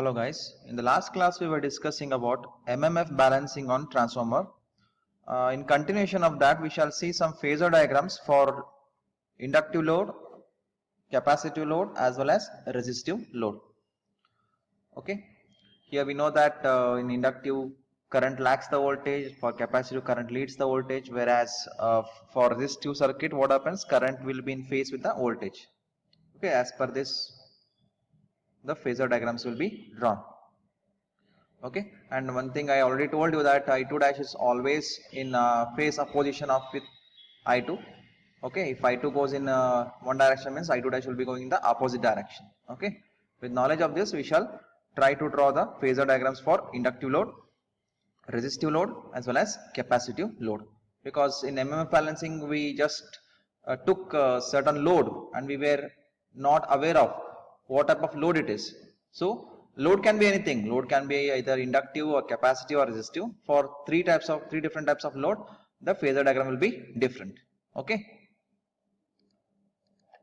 Hello guys, in the last class we were discussing about MMF balancing on transformer. In continuation of that we shall see some phasor diagrams for inductive load, capacitive load as well as resistive load. Okay, here we know that in inductive current lacks the voltage, for capacitive current leads the voltage, whereas for resistive circuit what happens, current will be in phase with the voltage. Okay, as per this the phasor diagrams will be drawn. Okay, and one thing I already told you that I2 dash is always in phase opposition of with I2. Okay, if I2 goes in one direction means I2 dash will be going in the opposite direction. Okay, with knowledge of this we shall try to draw the phasor diagrams for inductive load, resistive load as well as capacitive load, because in MMF balancing we just took certain load and we were not aware of what type of load it is. So load can be anything. Load can be either inductive or capacitive or resistive. For three different types of load, the phasor diagram will be different. Okay.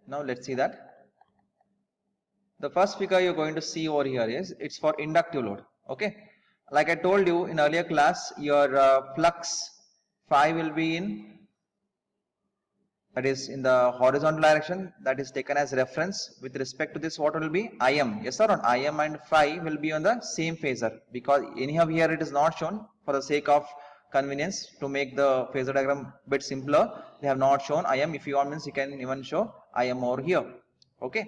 Now let's see that. The first figure you're going to see over here is it's for inductive load. Okay. Like I told you in earlier class, your flux phi will be that is in the horizontal direction, that is taken as reference. With respect to this, what will be Im? Yes or no? Im and phi will be on the same phasor, because anyhow here it is not shown for the sake of convenience to make the phasor diagram bit simpler. They have not shown Im. If you want means you can even show Im over here. Okay.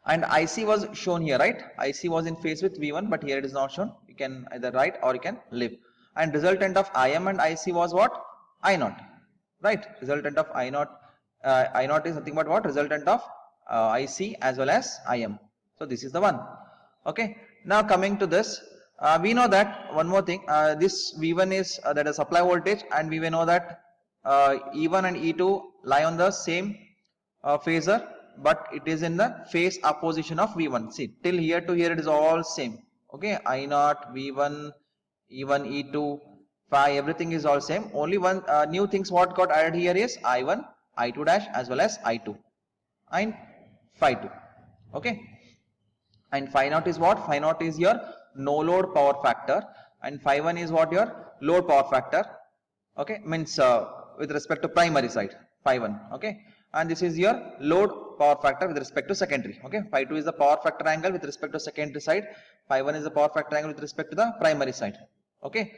And IC was shown here, right? IC was in phase with V1, but here it is not shown. You can either write or you can leave. And resultant of Im and IC was what? I0. Right, resultant of I0 is nothing but what? Resultant of IC as well as Im. So this is the one. Okay, now coming to this, we know that one more thing, this V1 is that is supply voltage, and we will know that E1 and E2 lie on the same phasor, but it is in the phase opposition of V1. See, till here to here it is all same. Okay, I0, V1, E1, E2, phi, everything is all same. Only one new things what got added here is I1, I2 dash as well as I2 and phi 2. Okay, and phi naught is what? Phi naught is your no load power factor, and phi 1 is what? Your load power factor. Okay, means with respect to primary side, phi 1. Okay, and this is your load power factor with respect to secondary. Okay, phi 2 is the power factor angle with respect to secondary side, phi 1 is the power factor angle with respect to the primary side. Okay.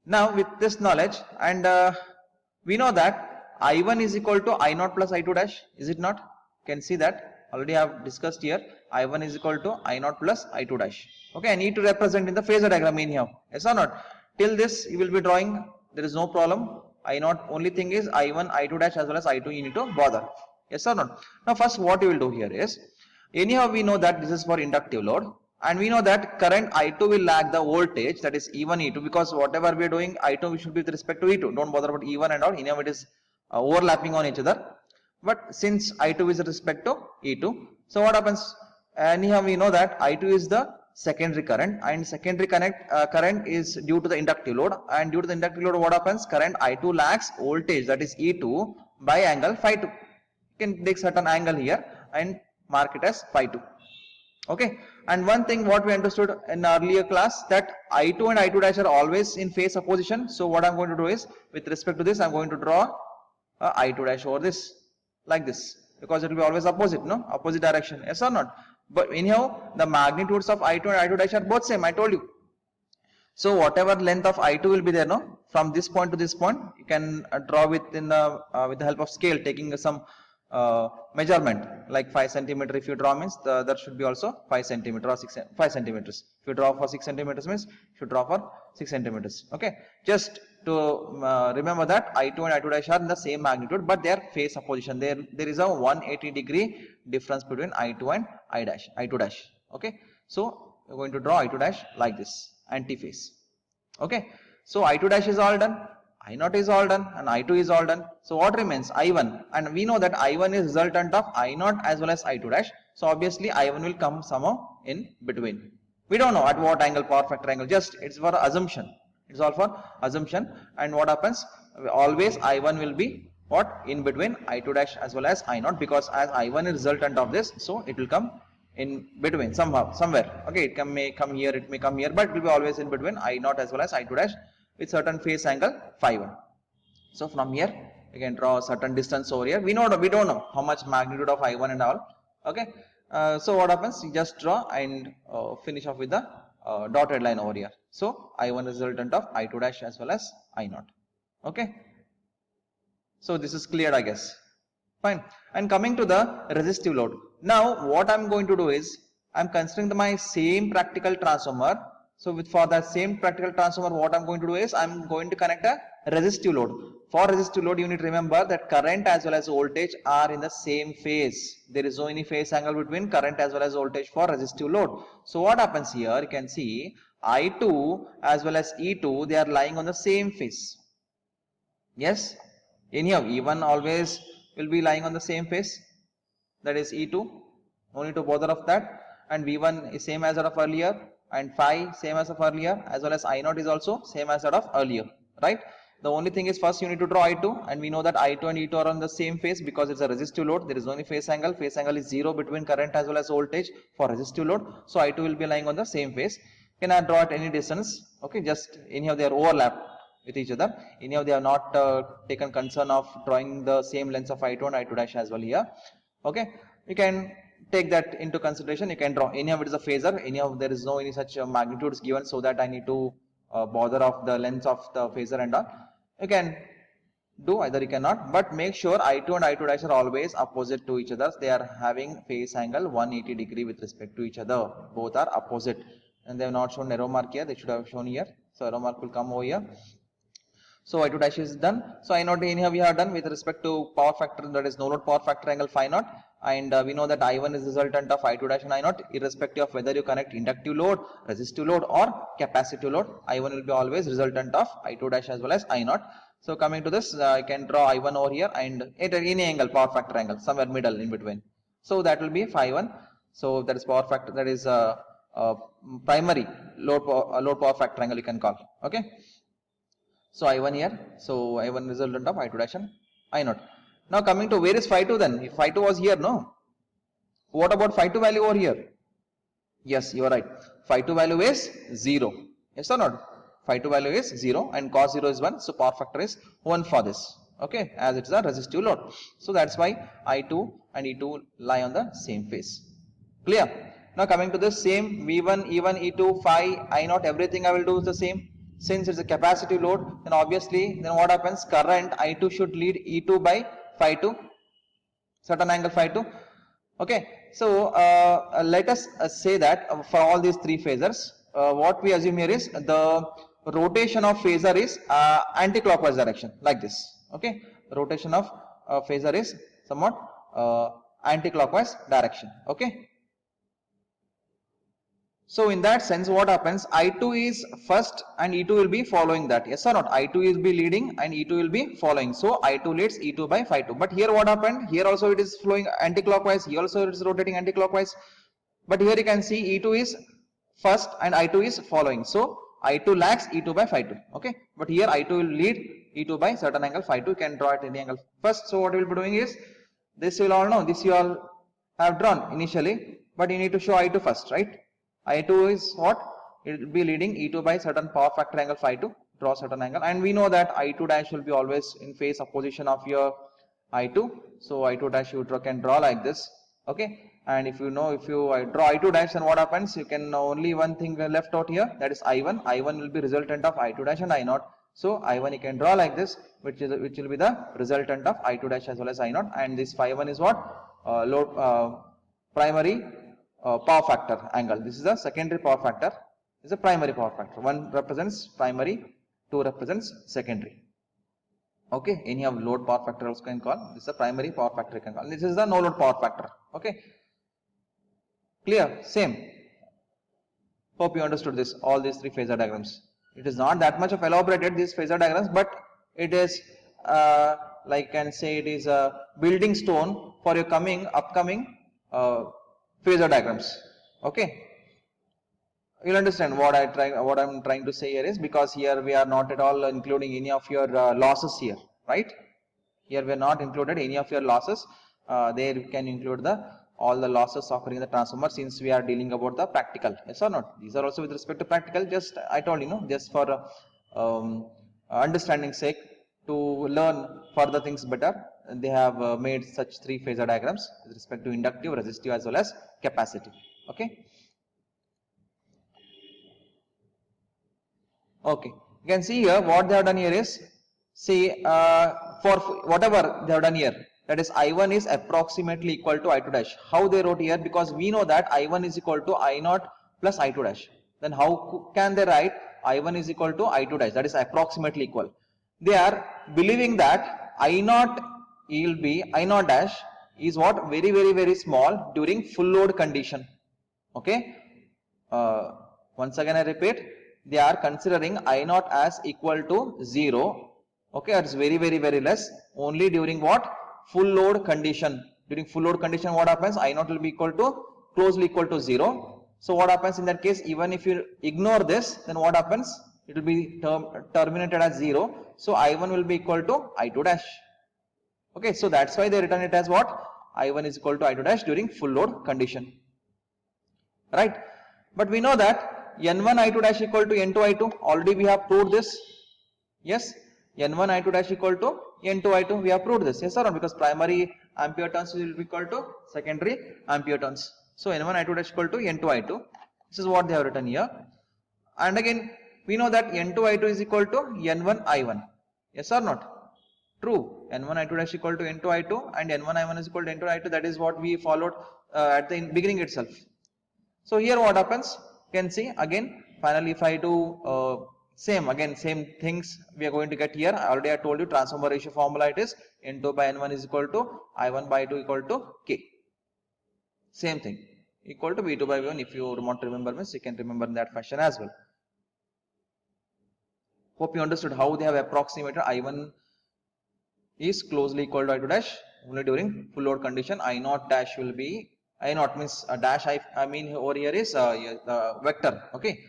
Now with this knowledge, and we know that I1 is equal to I0 plus I2 dash, is it not? Can see that already I have discussed here. I1 is equal to I0 plus I2 dash. Okay, I need to represent in the phasor diagram in here. Yes or not? Till this you will be drawing, there is no problem. I0, only thing is I1, I2 dash as well as I2 you need to bother. Yes or not? Now first what you will do here is, anyhow we know that this is for inductive load. And we know that current I2 will lag the voltage, that is E1, E2, because whatever we are doing, I2 we should be with respect to E2. Don't bother about E1 and all. Anyhow, it is overlapping on each other. But since I2 is with respect to E2, so what happens? Anyhow, we know that I2 is the secondary current, and secondary current is due to the inductive load. And due to the inductive load, what happens? Current I2 lags voltage, that is E2, by angle phi 2. You can take certain angle here and mark it as phi 2. Okay, and one thing what we understood in earlier class, that I2 and I2 dash are always in phase opposition. So what I'm going to do is, with respect to this, I'm going to draw I2 dash over this, like this, because it will be always opposite, no? Opposite direction, yes or not? But anyhow, the magnitudes of I2 and I2 dash are both same, I told you. So whatever length of I2 will be there, no? From this point to this point, you can draw with the help of scale, taking some measurement like 5 centimeter. If you draw means that should be also 5 centimeter or 5 centimeters. If you draw for 6 centimeters means you should draw for 6 centimeters. Okay, just to remember that I2 and I2 dash are in the same magnitude, but they are phase opposition. There is a 180-degree difference between I2 and I2 dash. Okay, so we're going to draw I2 dash like this, anti-phase. Okay, so I2 dash is all done, I0 is all done, and I2 is all done. So what remains? I1, and we know that I1 is resultant of I0 as well as I2 dash. So obviously I1 will come somehow in between. We don't know at what angle, power factor angle, just it's for assumption. It's all for assumption. And what happens? Always I1 will be what? In between I2 dash as well as I0, because as I1 is resultant of this, so it will come in between somehow, somewhere. Okay, may come here, it may come here, but it will be always in between I naught as well as I2 dash with certain phase angle phi 1. So from here you can draw a certain distance over here. We don't know how much magnitude of I1 and all. Okay, so what happens? You just draw and finish off with the dotted line over here. So I1 is resultant of I2 dash as well as I0. Okay, so this is clear, I guess. Fine. And coming to the resistive load. Now what I'm going to do is I'm considering my same practical transformer. So for that same practical transformer, what I'm going to do is I'm going to connect a resistive load. For resistive load, you need to remember that current as well as voltage are in the same phase. There is no any phase angle between current as well as voltage for resistive load. So what happens here? You can see I2 as well as E2, they are lying on the same phase. Yes. Anyhow, E1 always will be lying on the same phase, that is E2, no need to bother of that, and V1 is same as that of earlier, and phi same as of earlier, as well as I0 is also same as that of earlier, right? The only thing is first you need to draw I2, and we know that I2 and E2 are on the same phase because it's a resistive load. There is only phase angle is 0 between current as well as voltage for resistive load, so I2 will be lying on the same phase. You cannot draw at any distance, okay, just anyhow they are overlapped with each other. Anyhow they have not taken concern of drawing the same lengths of I2 and I2 dash as well here. Okay, you can take that into consideration. You can draw anyhow it is a phasor, anyhow there is no any such magnitudes given so that I need to bother of the length of the phasor and all. You can do either, you cannot, but make sure I2 and I2 dash are always opposite to each other. They are having phase angle 180 degree with respect to each other. Both are opposite, and they have not shown arrow mark here. They should have shown here. So arrow mark will come over here. So I2 dash is done. So I0 anyhow we have done with respect to power factor, that is no load power factor angle phi naught, and we know that I1 is resultant of I2 dash and I0 irrespective of whether you connect inductive load, resistive load or capacitive load. I1 will be always resultant of I2 dash as well as I0. So coming to this, I can draw I1 over here and at any angle, power factor angle, somewhere middle in between. So that will be phi 1. So that is power factor, that is primary load power factor angle you can call. Okay. So I1 here, so I1 resultant of I2 dash and I0. Now coming to where is phi 2 then? If phi 2 was here, no? What about phi 2 value over here? Yes, you are right. Phi 2 value is 0. Yes or not? Phi 2 value is 0 and cos 0 is 1. So power factor is 1 for this. Okay, as it is a resistive load. So that's why I2 and E2 lie on the same phase. Clear? Now coming to the same V1, E1, E2, phi, I0, everything I will do is the same. Since it's a capacitive load, then obviously, then what happens? Current I2 should lead E2 by phi 2, certain angle phi 2. Okay, so let us say that for all these three phasors, what we assume here is the rotation of phasor is anti-clockwise direction, like this. Okay, rotation of phasor is somewhat anti-clockwise direction. Okay. So in that sense, what happens? I2 is first and E2 will be following that. Yes or not? I2 will be leading and E2 will be following. So I2 leads E2 by phi 2. But here what happened? Here also it is flowing anti-clockwise. Here also it is rotating anti-clockwise. But here you can see E2 is first and I2 is following. So I2 lags E2 by phi 2. Okay. But here I2 will lead E2 by certain angle phi 2. You can draw at any angle first. So what we will be doing is, this you will all know. This you all have drawn initially. But you need to show I2 first, right? I2 is what? It will be leading E2 by certain power factor angle phi 2, draw certain angle, and we know that I2 dash will be always in phase opposition of your I2. So I2 dash you can draw like this. Okay, and if you know, if you draw I2 dash, then what happens? You can only one thing left out here, that is I1. I1 will be resultant of I2 dash and I0. So I1 you can draw like this, which will be the resultant of I2 dash as well as I0, and this phi 1 is what? Load primary power factor angle. This is a secondary power factor. This is a primary power factor. One represents primary, two represents secondary. Okay, any of load power factor also can call. This is a primary power factor you can call. This is the no load power factor. Okay, clear? Same. Hope you understood this. All these three phasor diagrams. It is not that much of elaborated, these phasor diagrams, but it is like can say it is a building stone for your upcoming phasor diagrams. Okay, you'll understand what I'm trying to say here is, because here we are not at all including any of your losses here, right? Here we are not included any of your losses. There you can include the all the losses occurring in the transformer, since we are dealing about the practical. Yes or not? These are also with respect to practical. Just I told just for understanding sake, to learn further things better, they have made such three phasor diagrams with respect to inductive, resistive as well as capacitive. Okay. Okay, you can see here what they have done here is, see, for whatever they have done here, that is I1 is approximately equal to I2 dash. How they wrote here? Because we know that I1 is equal to I0 plus I2 dash. Then how can they write I1 is equal to I2 dash? That is approximately equal. They are believing that I0 will be I0 dash is what? Very small during full load condition. Okay. Once again I repeat, they are considering I0 as equal to 0. Okay, it's very less only during what? Full load condition. During full load condition, what happens? I0 will be equal to closely equal to 0. So what happens in that case? Even if you ignore this, then what happens? It will be terminated as 0. So I1 will be equal to I2 dash. Okay, so that's why they written it as what? I1 is equal to I2 dash during full load condition. Right? But we know that N1 I2 dash equal to N2 I2. Already we have proved this. Yes, N1 I2 dash equal to N2 I2. We have proved this. Yes or no? Because primary ampere turns will be equal to secondary ampere turns. So N1 I2 dash equal to N2 I2. This is what they have written here. And again, we know that N2 I2 is equal to N1 I1. Yes or not? True. N1 I2 dash equal to N2 I2 and N1 I1 is equal to N2 I2. That is what we followed at the beginning itself. So here what happens? You can see again, finally if I do same things we are going to get here. Already I told you transformer ratio formula, it is N2 by N1 is equal to I1 by 2 equal to K. Same thing, equal to V2 by V1. If you want to remember this, you can remember in that fashion as well. Hope you understood how they have approximated I1 is closely equal to I2 dash only during full load condition. I0 dash will be, I0 means a dash, I mean over here is the vector. Okay,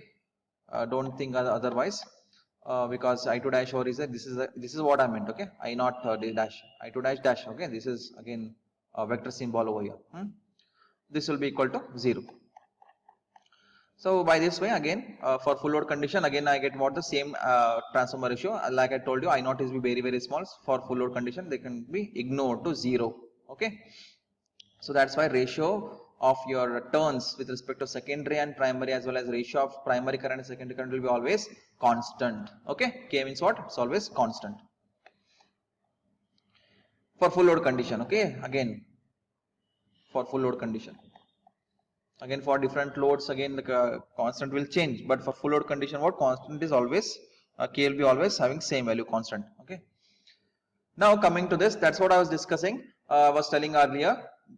don't think otherwise, because I2 dash over is this is what I meant. Okay, I0 dash, I2 dash dash. Okay, this is again a vector symbol over here. This will be equal to 0. So by this way, again for full load condition, again I get what? The same transformer ratio. Like I told you, I0 is be very small. For full load condition, they can be ignored to 0. Okay, so that's why ratio of your turns with respect to secondary and primary, as well as ratio of primary current and secondary current will be always constant. Okay, K means what? It's always constant for full load condition. Okay, again for full load condition. Again for different loads, again the constant will change, but for full load condition, what constant is always K will be always having same value, constant. Okay. Now coming to this, that's what I was discussing. I was telling earlier.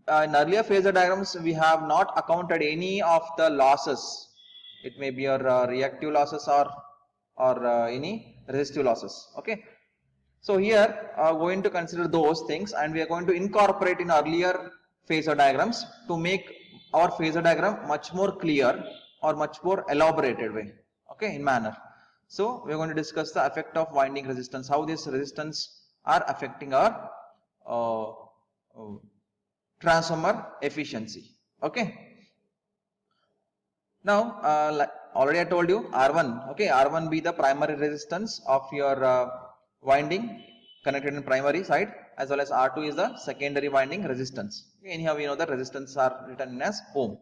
In earlier phasor diagrams, we have not accounted any of the losses. It may be your reactive losses or any resistive losses. Okay. So here going to consider those things, and we are going to incorporate in earlier phasor diagrams to make our phasor diagram much more clear or much more elaborated way. Okay, in manner. So we are going to discuss the effect of winding resistance, how this resistance are affecting our transformer efficiency. Okay. Now like already I told you R1. Okay, R1 be the primary resistance of your winding connected in primary side, as well as R2 is the secondary winding resistance. Okay, anyhow we know the resistance are written as ohm.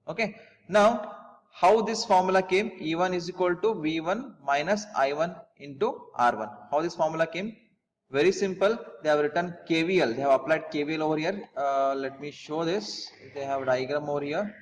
Okay. Now how this formula came? E1 is equal to V1 minus I1 into R1. How this formula came? Very simple. They have written KVL. They have applied KVL over here. Let me show this. They have a diagram over here.